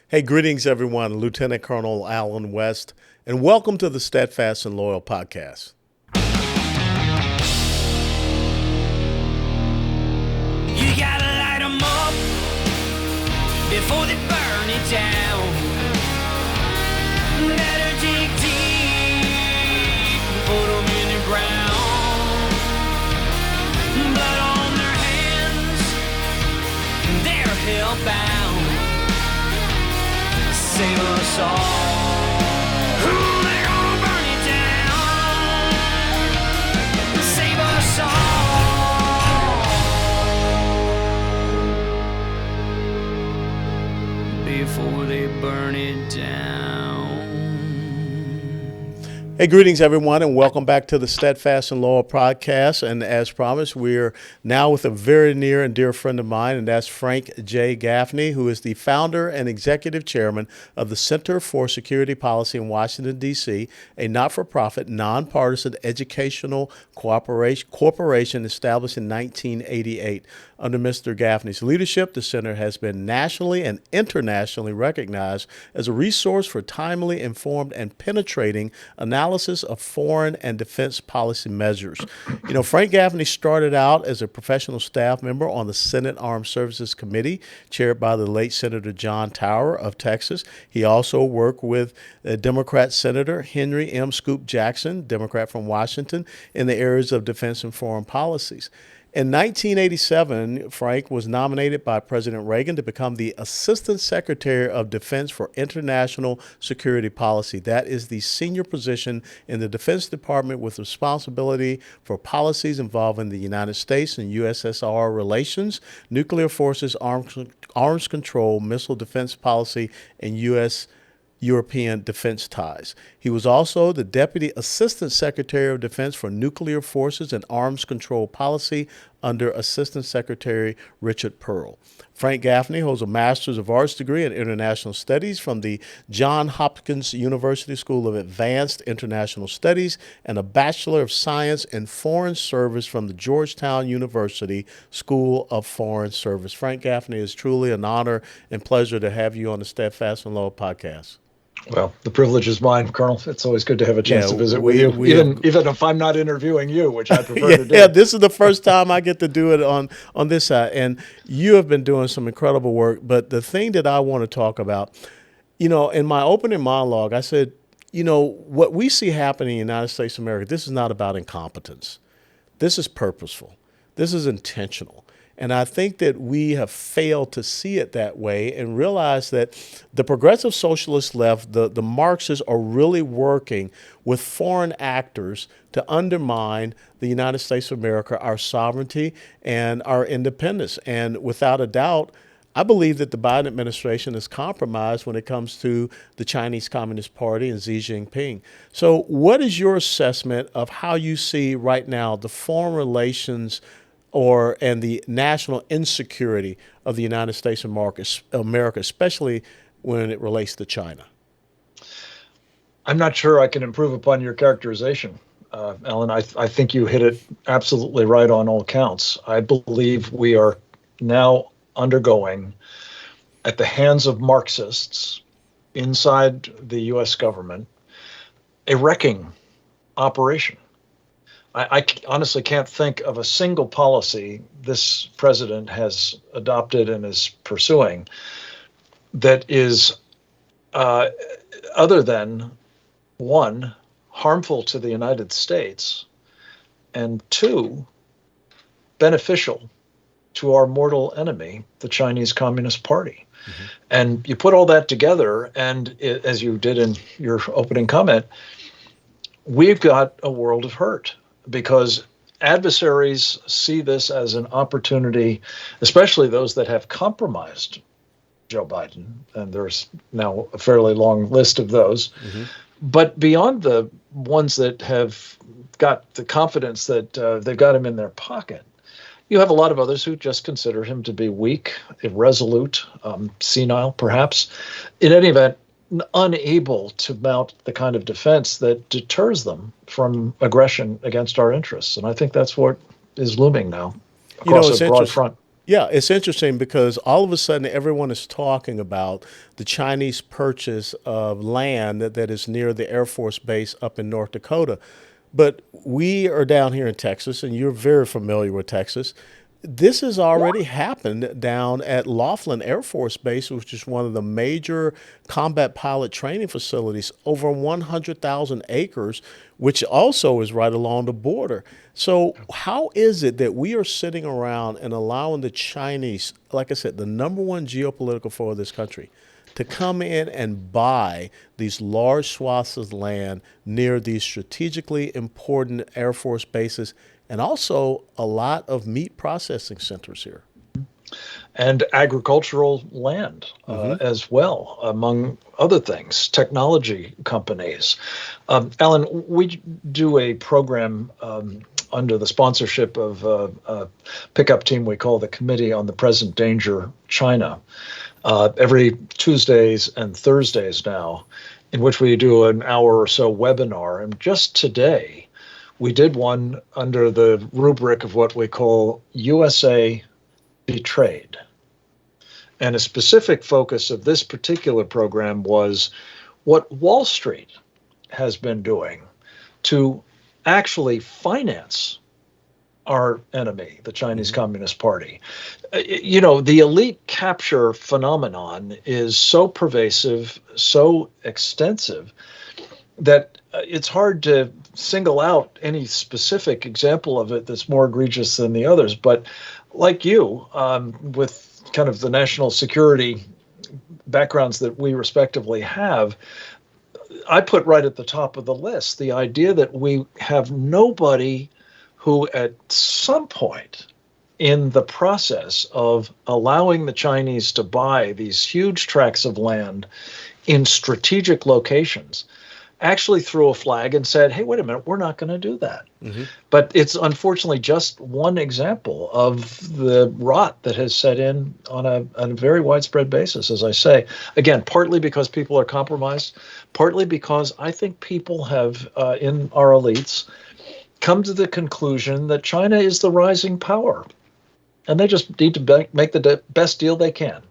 Hey, greetings, everyone. Lieutenant Colonel Alan West, and welcome to the Steadfast and Loyal podcast. You gotta light 'em up before they burn it down. Better dig deep, put 'em in the ground. Blood on their hands, they're hellbound. Save us all. Ooh, they're gonna burn it down. Save us all before they burn it down. Hey, greetings, everyone, and welcome back to the Steadfast and Loyal podcast. And as promised, we're now with a very near and dear friend of mine, and that's Frank J. Gaffney, who is the founder and executive chairman of the Center for Security Policy in Washington, D.C., a not-for-profit, nonpartisan educational corporation established in 1988. Under Mr. Gaffney's leadership, the center has been nationally and internationally recognized as a resource for timely, informed, and penetrating analysis of foreign and defense policy measures. You know, Frank Gaffney started out as a professional staff member on the Senate Armed Services Committee, chaired by the late Senator John Tower of Texas. He also worked with Democrat Senator Henry M. Scoop Jackson, Democrat from Washington, in the areas of defense and foreign policies. In 1987, Frank was nominated by President Reagan to become the Assistant Secretary of Defense for International Security Policy. That is the senior position in the Defense Department with responsibility for policies involving the United States and USSR relations, nuclear forces, arms control, missile defense policy, and European defense ties. He was also the Deputy Assistant Secretary of Defense for Nuclear Forces and Arms Control Policy under Assistant Secretary Richard Pearl. Frank Gaffney holds a Master's of Arts degree in International Studies from the Johns Hopkins University School of Advanced International Studies and a Bachelor of Science in Foreign Service from the Georgetown University School of Foreign Service. Frank Gaffney, is truly an honor and pleasure to have you on the Steadfast and Loyal podcast. Well, the privilege is mine, Colonel. It's always good to have a chance to visit with you, even if I'm not interviewing you, which I prefer to do. Yeah, this is the first time I get to do it on this side, and you have been doing some incredible work. But the thing that I want to talk about, you know, in my opening monologue, I said, you know, what we see happening in the United States of America, this is not about incompetence. This is purposeful. This is intentional. And I think that we have failed to see it that way and realize that the progressive socialist left, the Marxists, are really working with foreign actors to undermine the United States of America, our sovereignty, and our independence. And without a doubt, I believe that the Biden administration is compromised when it comes to the Chinese Communist Party and Xi Jinping. So what is your assessment of how you see right now the foreign relations and the national insecurity of the United States of America, especially when it relates to China? I'm not sure I can improve upon your characterization, Alan. I think you hit it absolutely right on all counts. I believe we are now undergoing, at the hands of Marxists inside the U.S. government, a wrecking operation. I honestly can't think of a single policy this president has adopted and is pursuing that is other than, one, harmful to the United States, and two, beneficial to our mortal enemy, the Chinese Communist Party. Mm-hmm. And you put all that together, and as you did in your opening comment, we've got a world of hurt. Because adversaries see this as an opportunity, especially those that have compromised Joe Biden, and there's now a fairly long list of those. Mm-hmm. But beyond the ones that have got the confidence that they've got him in their pocket, you have a lot of others who just consider him to be weak, irresolute, senile, perhaps. In any event, unable to mount the kind of defense that deters them from aggression against our interests. And I think that's what is looming now across a broad front. Yeah, it's interesting because all of a sudden everyone is talking about the Chinese purchase of land that is near the Air Force Base up in North Dakota. But we are down here in Texas, and you're very familiar with Texas. This has already happened down at Laughlin Air Force Base, which is one of the major combat pilot training facilities, over 100,000 acres, which also is right along the border. So, how is it that we are sitting around and allowing the Chinese, like I said, the number one geopolitical foe of this country, to come in and buy these large swaths of land near these strategically important Air Force bases and also a lot of meat processing centers here? And agricultural land as well, among other things, technology companies. Alan, we do a program under the sponsorship of a pickup team we call the Committee on the Present Danger China, every Tuesdays and Thursdays now, in which we do an hour or so webinar. And just today, we did one under the rubric of what we call USA Betrayed. And a specific focus of this particular program was what Wall Street has been doing to actually finance our enemy, the Chinese Communist Party. You know, the elite capture phenomenon is so pervasive, so extensive, that it's hard to single out any specific example of it that's more egregious than the others. But like you, with kind of the national security backgrounds that we respectively have, I put right at the top of the list the idea that we have nobody who at some point in the process of allowing the Chinese to buy these huge tracts of land in strategic locations actually threw a flag and said, hey, wait a minute, we're not going to do that. But it's unfortunately just one example of the rot that has set in on a very widespread basis, as I say. Again, partly because people are compromised, partly because I think people have, in our elites, come to the conclusion that China is the rising power. And they just need to make the best deal they can.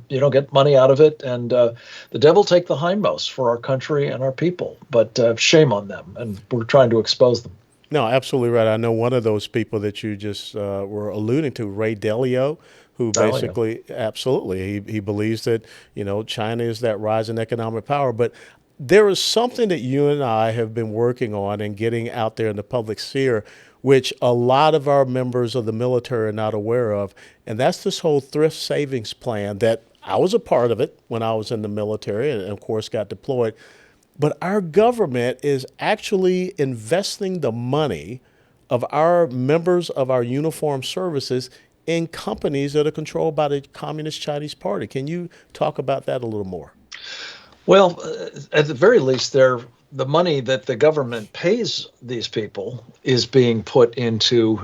Get money out of it, and the devil take the hindmost for our country and our people. But shame on them, and we're trying to expose them. No, absolutely right. I know one of those people that you just were alluding to, Ray Dalio, who basically, absolutely, he believes that, China is that rising economic power. But there is something that you and I have been working on and getting out there in the public sphere, which a lot of our members of the military are not aware of. And that's this whole thrift savings plan that I was a part of it when I was in the military and, of course, got deployed. But our government is actually investing the money of our members of our uniformed services in companies that are controlled by the Communist Chinese Party. Can you talk about that a little more? Well, at the very least, the money that the government pays these people is being put into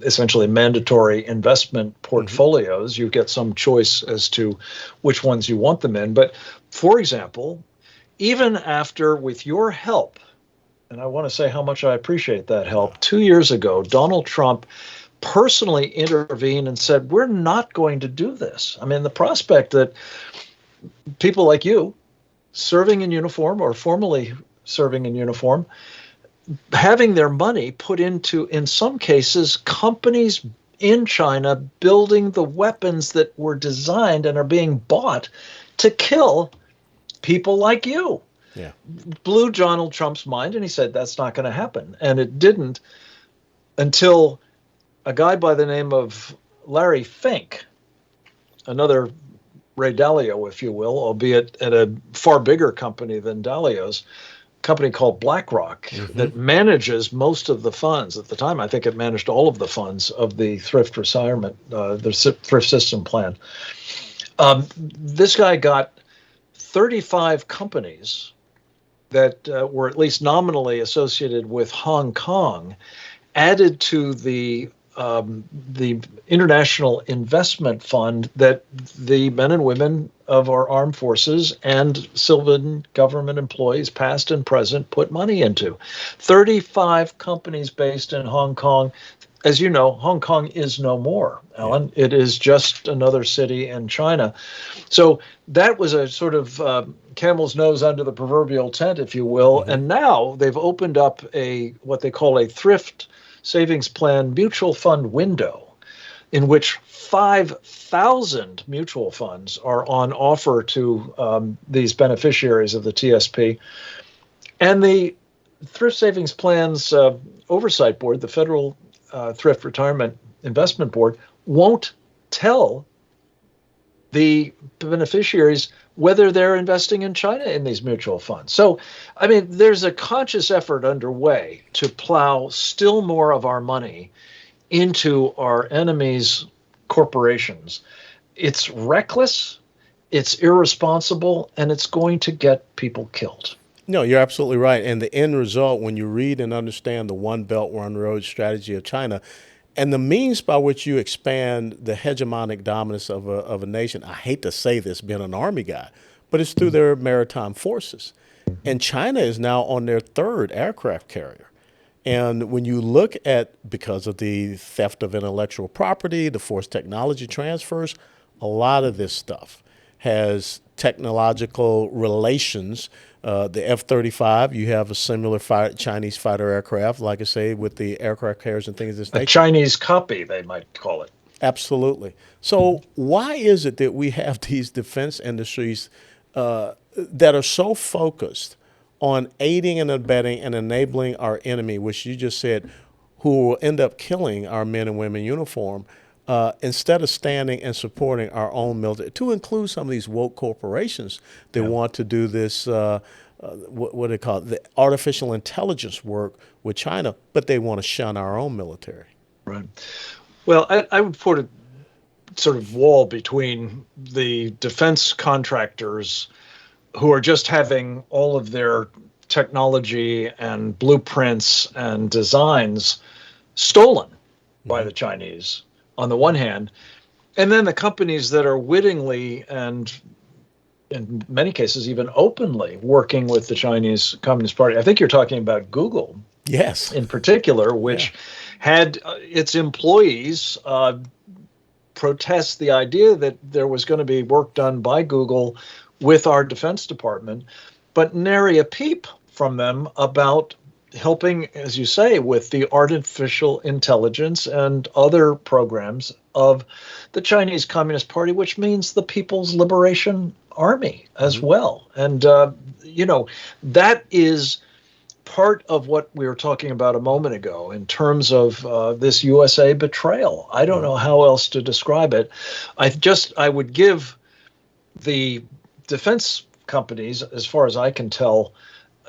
essentially mandatory investment portfolios. You get some choice as to which ones you want them in. But, for example, even after, with your help, and I want to say how much I appreciate that help, 2 years ago, Donald Trump personally intervened and said, we're not going to do this. I mean, the prospect that people like you, serving in uniform or formerly serving in uniform, having their money put into, in some cases, companies in China building the weapons that were designed and are being bought to kill people like you. Yeah. Blew Donald Trump's mind, and he said that's not going to happen. And it didn't until a guy by the name of Larry Fink, another Ray Dalio, if you will, albeit at a far bigger company than Dalio's, company called BlackRock, that manages most of the funds. At the time, I think it managed all of the funds of the thrift retirement, the thrift system plan. This guy got 35 companies that were at least nominally associated with Hong Kong added to the International Investment Fund that the men and women of our armed forces and civilian government employees, past and present, put money into. 35 companies based in Hong Kong, as you know, Hong Kong is no more, Alan. Yeah. It is just another city in China. So that was a sort of camel's nose under the proverbial tent, if you will. Mm-hmm. And now they've opened up what they call a thrift savings plan mutual fund window, in which 5,000 mutual funds are on offer to these beneficiaries of the TSP. And the Thrift Savings Plans Oversight Board, the Federal Thrift Retirement Investment Board, won't tell the beneficiaries whether they're investing in China in these mutual funds. So, I mean, there's a conscious effort underway to plow still more of our money into our enemies' corporations. It's reckless, it's irresponsible, and it's going to get people killed. No, you're absolutely right. And the end result, when you read and understand the One Belt, One Road strategy of China, and the means by which you expand the hegemonic dominance of a nation, I hate to say this, being an army guy, but it's through their maritime forces. And China is now on their third aircraft carrier. And when you look at, because of the theft of intellectual property, the forced technology transfers, a lot of this stuff has technological relations. The F-35, you have a similar Chinese fighter aircraft, like I say, with the aircraft carriers and things of this nature. A Chinese copy, they might call it. Absolutely. So why is it that we have these defense industries that are so focused on aiding and abetting and enabling our enemy, which you just said, who will end up killing our men and women in uniform, instead of standing and supporting our own military, to include some of these woke corporations that want to do this, what do they call it, the artificial intelligence work with China, but they want to shun our own military. Right. Well, I would put a sort of wall between the defense contractors who are just having all of their technology and blueprints and designs stolen by the Chinese on the one hand, and then the companies that are wittingly and in many cases even openly working with the Chinese Communist Party. I think you're talking about Google, yes, in particular, which had its employees protest the idea that there was going to be work done by Google with our Defense Department, but nary a peep from them about helping, as you say, with the artificial intelligence and other programs of the Chinese Communist Party, which means the People's Liberation Army as well. And, that is part of what we were talking about a moment ago in terms of this USA betrayal. I don't know how else to describe it. I would give the defense companies, as far as I can tell,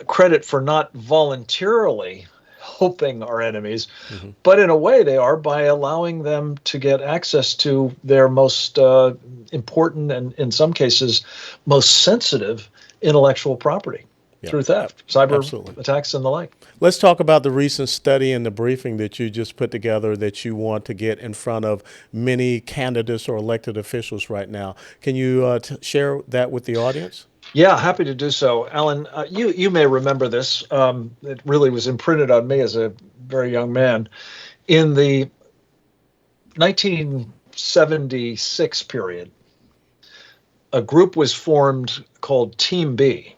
credit for not voluntarily helping our enemies, but in a way they are, by allowing them to get access to their most important and in some cases most sensitive intellectual property through theft, cyber attacks and the like. Let's talk about the recent study and the briefing that you just put together that you want to get in front of many candidates or elected officials right now. Can you share that with the audience? Yeah, happy to do so. Alan, you may remember this. It really was imprinted on me as a very young man. In the 1976 period, a group was formed called Team B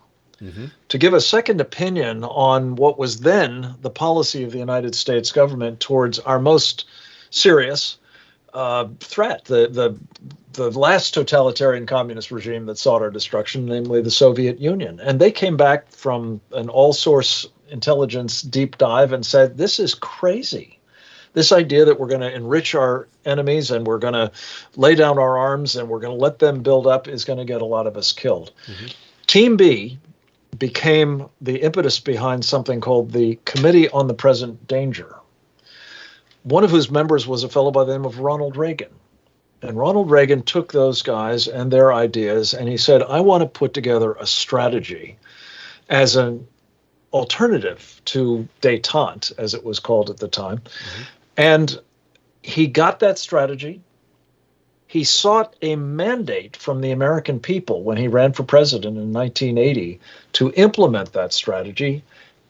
to give a second opinion on what was then the policy of the United States government towards our most serious threat, the last totalitarian communist regime that sought our destruction, namely the Soviet Union. And they came back from an all-source intelligence deep dive and said, this is crazy. This idea that we're going to enrich our enemies and we're going to lay down our arms and we're going to let them build up is going to get a lot of us killed. Team B became the impetus behind something called the Committee on the Present Danger, one of whose members was a fellow by the name of Ronald Reagan. And Ronald Reagan took those guys and their ideas, and he said, I want to put together a strategy as an alternative to détente, as it was called at the time. And he got that strategy. He sought a mandate from the American people when he ran for president in 1980 to implement that strategy,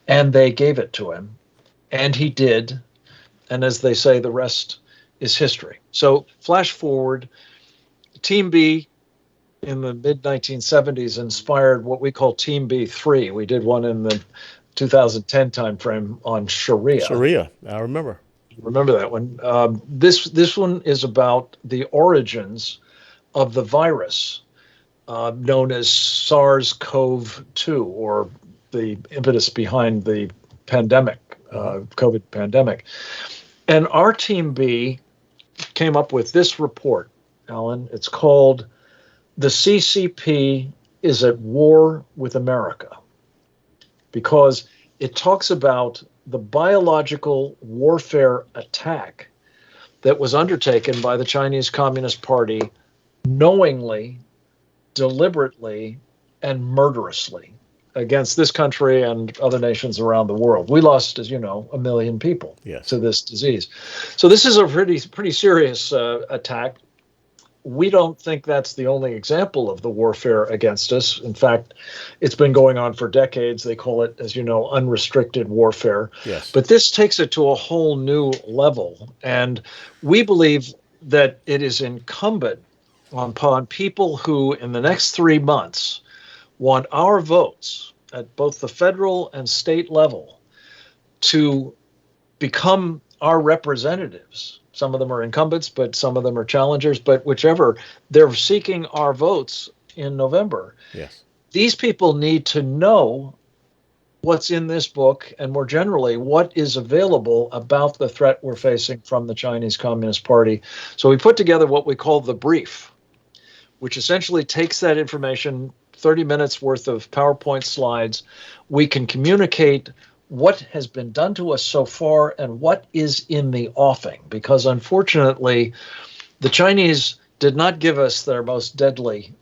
and they gave it to him. And he did. And as they say, the rest is history. So flash forward, Team B in the mid 1970s inspired what we call Team B3. We did one in the 2010 timeframe on Sharia. Sharia, I remember. Remember that one. This one is about the origins of the virus known as SARS-CoV-2, or the impetus behind the pandemic, COVID pandemic. And our Team B came up with this report, Alan. It's called "The CCP is at War with America," because it talks about the biological warfare attack that was undertaken by the Chinese Communist Party knowingly, deliberately, and murderously against this country and other nations around the world. We lost, as you know, 1 million people to this disease. So this is a pretty serious attack. We don't think that's the only example of the warfare against us. In fact, it's been going on for decades. They call it, as you know, unrestricted warfare. Yes. But this takes it to a whole new level. And we believe that it is incumbent upon people who, in the next 3 months, want our votes at both the federal and state level to become our representatives. Some of them are incumbents, but some of them are challengers. But whichever, they're seeking our votes in November. Yes. These people need to know what's in this book, and more generally, what is available about the threat we're facing from the Chinese Communist Party. So we put together what we call the brief, which essentially takes that information, 30 minutes worth of PowerPoint slides. We can communicate what has been done to us so far and what is in the offing, because unfortunately, the Chinese did not give us their most deadly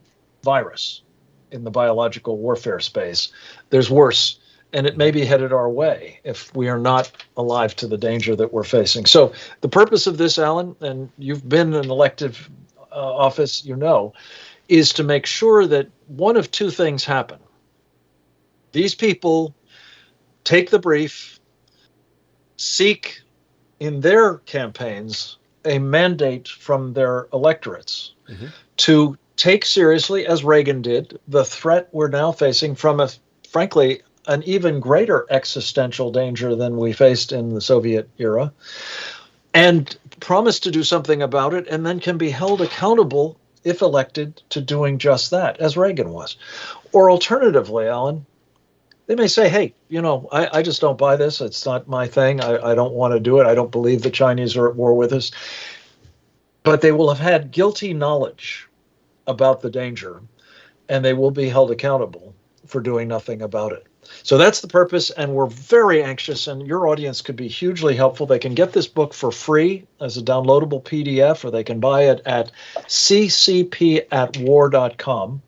virus in the biological warfare space. There's worse, and it may be headed our way if we are not alive to the danger that we're facing. So the purpose of this, Alan, and you've been in elective office, you know, is to make sure that one of two things happen. These people take the brief, seek in their campaigns a mandate from their electorates to take seriously, as Reagan did, the threat we're now facing from, frankly, an even greater existential danger than we faced in the Soviet era, and promise to do something about it, and then can be held accountable, if elected, to doing just that, as Reagan was. Or alternatively, Alan, they may say, hey, you know, I just don't buy this. It's not my thing. I don't want to do it. I don't believe the Chinese are at war with us. But they will have had guilty knowledge about the danger, and they will be held accountable for doing nothing about it. So that's the purpose, and we're very anxious, and your audience could be hugely helpful. They can get this book for free as a downloadable PDF, or they can buy it at ccpatwar.com.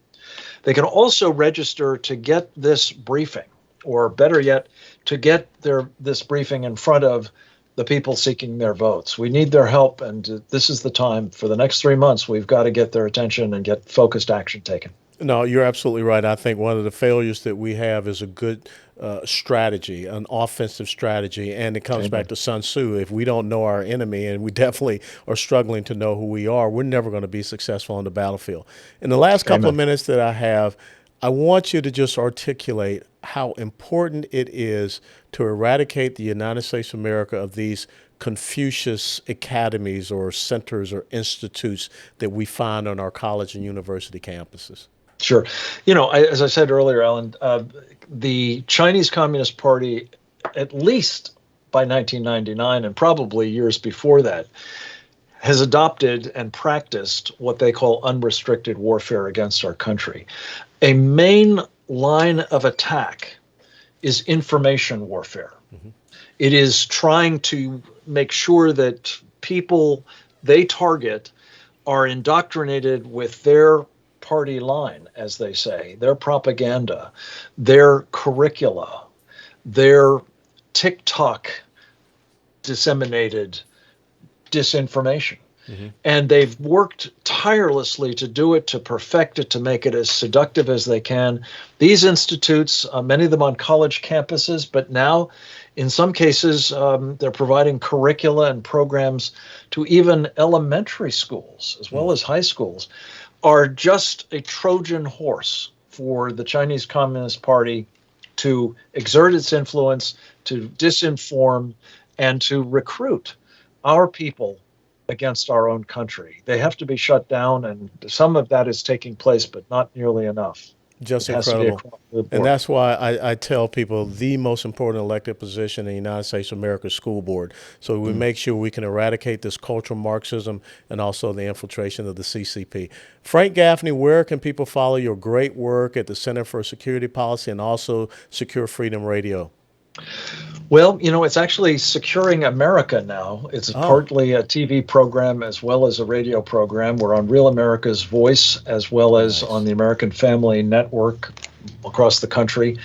They can also register to get this briefing, or better yet, to get this briefing in front of the people seeking their votes. We need their help, and this is the time. For the next 3 months, we've got to get their attention and get focused action taken. No, you're absolutely right. I think one of the failures that we have is a good strategy, an offensive strategy, and it comes back to Sun Tzu. If we don't know our enemy, and we definitely are struggling to know who we are, we're never going to be successful on the battlefield. In the last couple of minutes that I have, I want you to just articulate how important it is to eradicate the United States of America of these Confucius academies or centers or institutes that we find on our college and university campuses. Sure. You know, as I said earlier, Alan, the Chinese Communist Party, at least by 1999 and probably years before that, has adopted and practiced what they call unrestricted warfare against our country. A main line of attack is information warfare. It is trying to make sure that people they target are indoctrinated with their party line, as they say, their propaganda, their curricula, their TikTok disseminated disinformation. And they've worked tirelessly to do it, to perfect it, to make it as seductive as they can. These institutes, many of them on college campuses, but now in some cases, they're providing curricula and programs to even elementary schools as well as high schools, are just a Trojan horse for the Chinese Communist Party to exert its influence, to disinform, and to recruit our people against our own country. They have to be shut down, and some of that is taking place, but not nearly enough. Just It has to be incredible. across the And board. that's why I tell people the most important elected position in the United States of America is school board. So we make sure we can eradicate this cultural Marxism and also the infiltration of the CCP. Frank Gaffney, where can people follow your great work at the Center for Security Policy and also Secure Freedom Radio? Well, it's actually Securing America now. It's Oh, partly a TV program as well as a radio program. We're on Real America's Voice as well as on nice. the American Family Network across the country.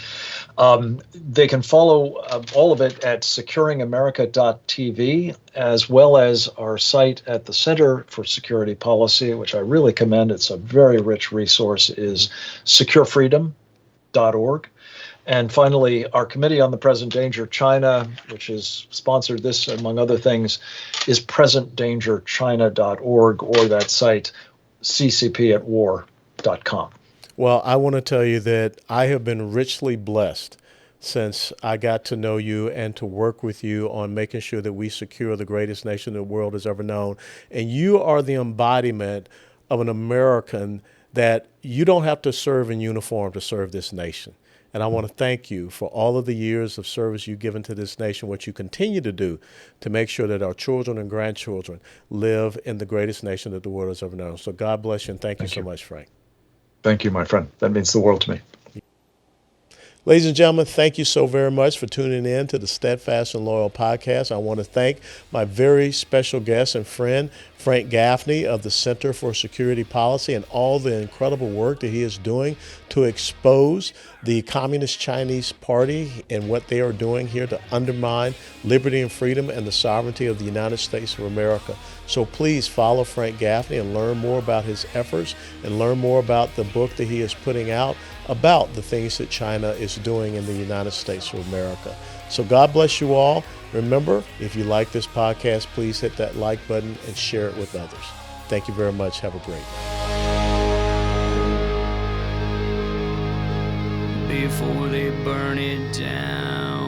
They can follow all of it at securingamerica.tv, as well as our site at the Center for Security Policy, which I really commend. It's a very rich resource, is securefreedom.org. And finally, our Committee on the Present Danger China, which has sponsored this, among other things, is presentdangerchina.org, or that site, ccpatwar.com. Well, I want to tell you that I have been richly blessed since I got to know you and to work with you on making sure that we secure the greatest nation the world has ever known. And you are the embodiment of an American that you don't have to serve in uniform to serve this nation. And I want to thank you for all of the years of service you've given to this nation, what you continue to do to make sure that our children and grandchildren live in the greatest nation that the world has ever known. So God bless you, and thank you so much, Frank. Thank you, my friend. That means the world to me. Ladies and gentlemen, thank you so very much for tuning in to the Steadfast and Loyal podcast. I want to thank my very special guest and friend, Frank Gaffney of the Center for Security Policy, and all the incredible work that he is doing to expose the Communist Chinese Party and what they are doing here to undermine liberty and freedom and the sovereignty of the United States of America. So please follow Frank Gaffney and learn more about his efforts and learn more about the book that he is putting out about the things that China is doing in the United States of America. So God bless you all. Remember, if you like this podcast, please hit that like button and share it with others. Thank you very much. Have a great day. Before they burn it down.